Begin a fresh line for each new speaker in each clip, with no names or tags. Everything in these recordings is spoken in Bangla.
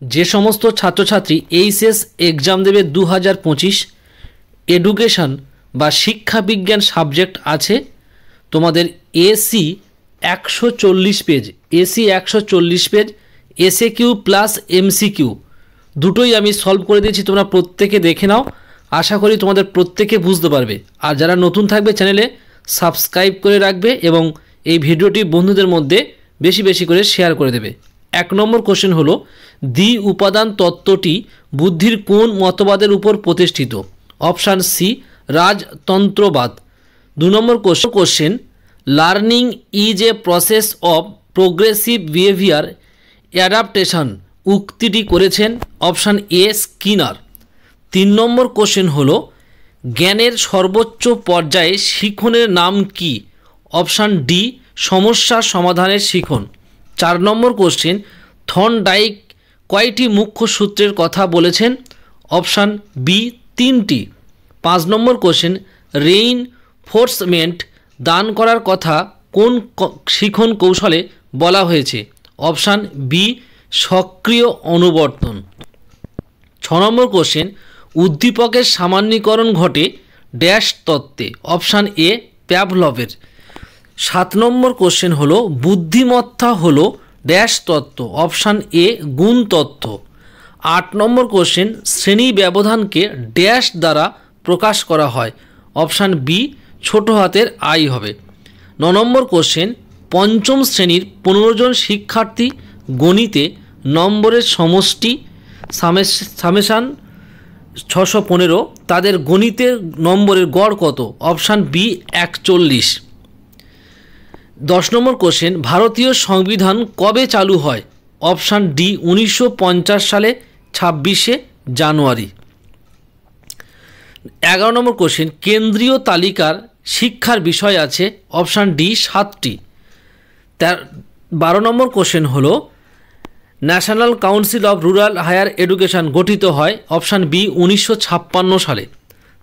যে সমস্ত ছাত্রছাত্রী এইচএস এক্সাম দেবে 2025 এডুকেশন বা শিক্ষা বিজ্ঞান সাবজেক্ট আছে, তোমাদের AC 140 page, AC 140 page, SAQ plus MCQ দুটোই আমি সলভ করে দিয়েছি। তোমরা প্রত্যেকে দেখে নাও, আশা করি তোমাদের প্রত্যেকে বুঝতে পারবে। আর যারা নতুন থাকবে চ্যানেলে সাবস্ক্রাইব করে রাখবে এবং এই ভিডিওটি বন্ধুদের মধ্যে বেশি বেশি করে শেয়ার করে দেবে। 1 নম্বর কোশ্চেন হলো, দ্বি উপাদান তত্ত্বটি বুদ্ধির কোন মতবাদের উপর প্রতিষ্ঠিত? অপশান সি, রাজতন্ত্রবাদ। 2 number question, learning is a process of progressive behaviour adaptation উক্তিটি করেছেন option A Skinner. 3 number question হলো, জ্ঞানের সর্বোচ্চ পর্যায়ে শিখনের নাম কি? অপশান ডি, সমস্যা সমাধানের শিখন। 4 নম্বর কোশ্চেন, থর্নডাইক কয়টি মুখ্য সূত্রের কথা বলেছেন? অপশান বি, 3টি। 5 নম্বর কোশ্চেন, রেইনফোর্সমেন্ট দান করার কথা কোন শিখন কৌশলে বলা হয়েছে? অপশান বি, সক্রিয় অনুবর্তন। 6 নম্বর কোশ্চেন, উদ্দীপকের সামান্যীকরণ ঘটে ড্যাশ তত্ত্বে? Option A, প্যাভলভের। 7 নম্বর কোশ্চেন হলো, বুদ্ধিমত্তা হলো ড্যাশ তত্ত্ব? অপশান এ, গুণ তত্ত্ব। 8 নম্বর কোশ্চেন, শ্রেণী ব্যবধানকে ড্যাশ দ্বারা প্রকাশ করা হয়? অপশান বি, ছোট হাতের আই হবে। 9 নম্বর কোশ্চেন, পঞ্চম শ্রেণীর 15 জন শিক্ষার্থী গণিতে নম্বরের সমষ্টি সামেশান 615, তাদের গণিতের নম্বরের গড় কত? Option B, 41। 10 নম্বর কোশ্চেন, ভারতীয় সংবিধান কবে চালু হয়? অপশান ডি, 1950 সালে 26শে জানুয়ারি। 11 নম্বর কোশ্চেন, কেন্দ্রীয় তালিকার শিক্ষার বিষয় আছে? অপশান ডি, 7টি। 12 নম্বর কোশ্চেন হলো, national council of rural higher education গঠিত হয়? অপশান বি, 1956 সালে।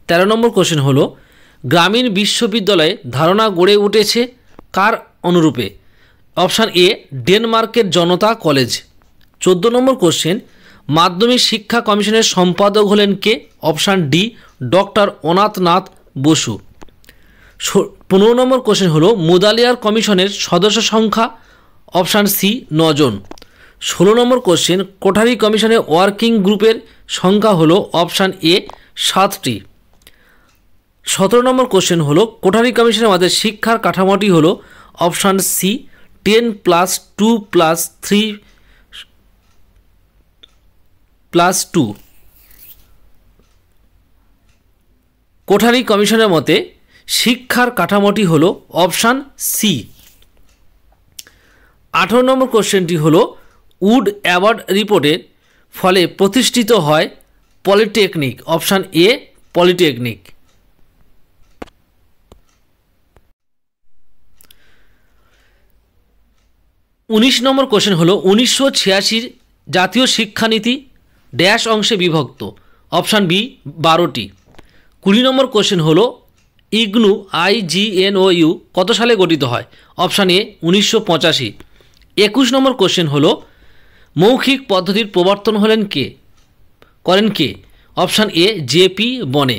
13 নম্বর কোশ্চেন হলো, গ্রামীণ বিশ্ববিদ্যালয়ে ধারণা গড়ে উঠেছে কার অনুরূপে? অপশান এ, ডেনমার্কের জনতা কলেজ। 14 নম্বর কোশ্চেন, মাধ্যমিক শিক্ষা কমিশনের সম্পাদক হলেন কে? Option D, doctor Anathnath Basu. 15 number question হলো, মুদালিয়ার কমিশনের সদস্য সংখ্যা? অপশান সি, 9 জন। 16 নম্বর কোশ্চেন, কোঠারি কমিশনের ওয়ার্কিং গ্রুপের সংখ্যা হলো? Option A, 7টি। 17 নম্বর কোশ্চেন হলো, কোঠারি কমিশনের আমাদের শিক্ষার কাঠামোটি হলো? Option C, 10+2+3+2। কোঠারি কমিশনের মতে শিক্ষার কাঠামোটি হলো? Option C. 18 নম্বর কোশ্চেনটি হলো, উড অ্যাওয়ার্ড রিপোর্টের ফলে প্রতিষ্ঠিত হয় polytechnic? Option A, polytechnic. 19 number question হলো, 1986 জাতীয় শিক্ষানীতি ড্যাশ অংশে বিভক্ত? অপশান বি, 12টি। 20 নম্বর কোশ্চেন হলো, ইগনু IGNOU কত সালে গঠিত হয়? Option A, 1985। 21 নম্বর কোশ্চেন হলো, মৌখিক পদ্ধতির প্রবর্তন করেন কে? অপশান এ, JP বনে।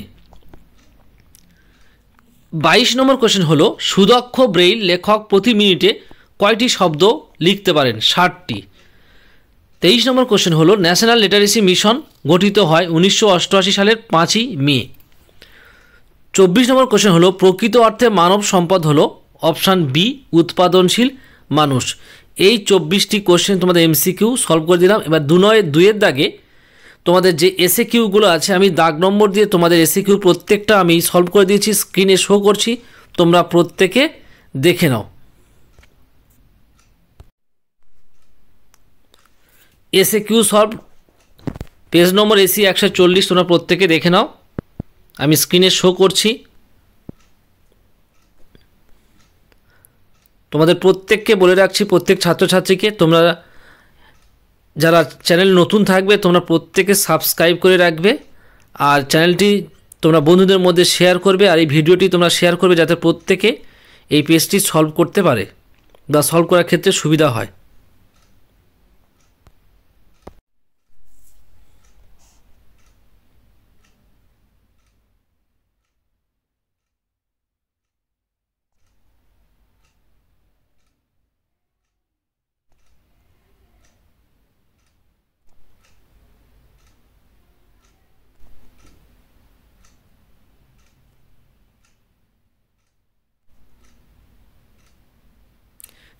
22 নম্বর কোশ্চেন হলো, সুদক্ষ ব্রেইল লেখক প্রতি মিনিটে কয়টি শব্দ লিখতে পারেন? 60টি। 23 নম্বর কোশ্চেন হলো, ন্যাশনাল লিটারেসি মিশন গঠিত হয় 1988 সালের 5ই মে। 24 নম্বর কোশ্চেন হলো, প্রকৃত অর্থে মানব সম্পদ হলো? অপশান বি, উৎপাদনশীল মানুষ। এই 24টি কোশ্চেন তোমাদের MCQ সলভ করে দিলাম। এবার 2-এর দাগে তোমাদের যে এসএ কিউগুলো আছে আমি দাগ নম্বর দিয়ে তোমাদের এসএ কিউ প্রত্যেকটা আমি সলভ করে দিয়েছি, স্ক্রিনে শো করছি, তোমরা প্রত্যেকে দেখে নাও। S A Q solve, page number AC 140, তোমরা প্রত্যেকে দেখে নাও, আমি স্ক্রিনে শো করছি। তোমাদের প্রত্যেককে বলে রাখছি, প্রত্যেক ছাত্রছাত্রীকে, তোমরা যারা চ্যানেল নতুন থাকবে তোমরা প্রত্যেকে সাবস্ক্রাইব করে রাখবে, আর চ্যানেলটি তোমরা বন্ধুদের মধ্যে শেয়ার করবে, আর এই ভিডিওটি তোমরা শেয়ার করবে যাতে প্রত্যেকে এই পেজটি সলভ করতে পারে বা সলভ করার ক্ষেত্রে সুবিধা হয়।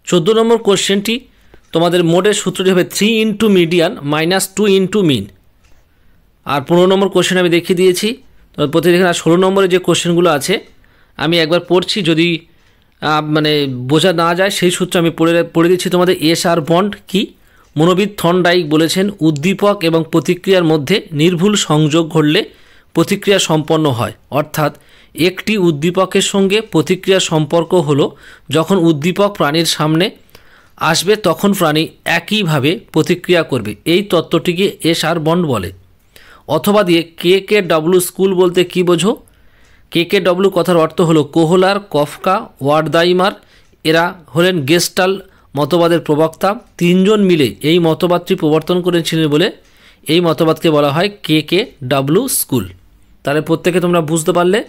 14 নম্বর কোশ্চেনটি তোমাদের মোডের সূত্রটি হবে 3 into median minus 2 into mean. আর 15 নম্বর কোশ্চেন আমি দেখিয়ে দিয়েছি। তো প্রতিদিন আর 16 নম্বরে যে কোশ্চেনগুলো আছে আমি একবার পড়ছি, যদি মানে বোঝা না যায় সেই সূত্র আমি পড়ে দিচ্ছি তোমাদের। এসআর বন্ড কি? মনোবিদ থর্নডাইক বলেছেন উদ্দীপক এবং প্রতিক্রিয়ার মধ্যে নির্ভুল সংযোগ ঘটলে প্রতিক্রিয়া সম্পন্ন হয়। অর্থাৎ একটি উদ্দীপকের সঙ্গে প্রতিক্রিয়া সম্পর্ক হলো যখন উদ্দীপক প্রাণীর সামনে আসবে তখন প্রাণী একইভাবে প্রতিক্রিয়া করবে। এই তত্ত্বটিকে এসআর বন্ড বলে। অথবা দিয়ে KKW স্কুল বলতে কি বোঝো? KKW কথার অর্থ হলো কোহলার, কফকা, ওয়ার্ডাইমার। এরা হলেন গেস্টাল মতবাদের প্রবক্তা। তিনজন মিলে এই মতবাদটি প্রবর্তন করেছিলেন বলে এই মতবাদকে বলা হয় KKW স্কুল। তাহলে প্রত্যেকে তোমরা বুঝতে পারলে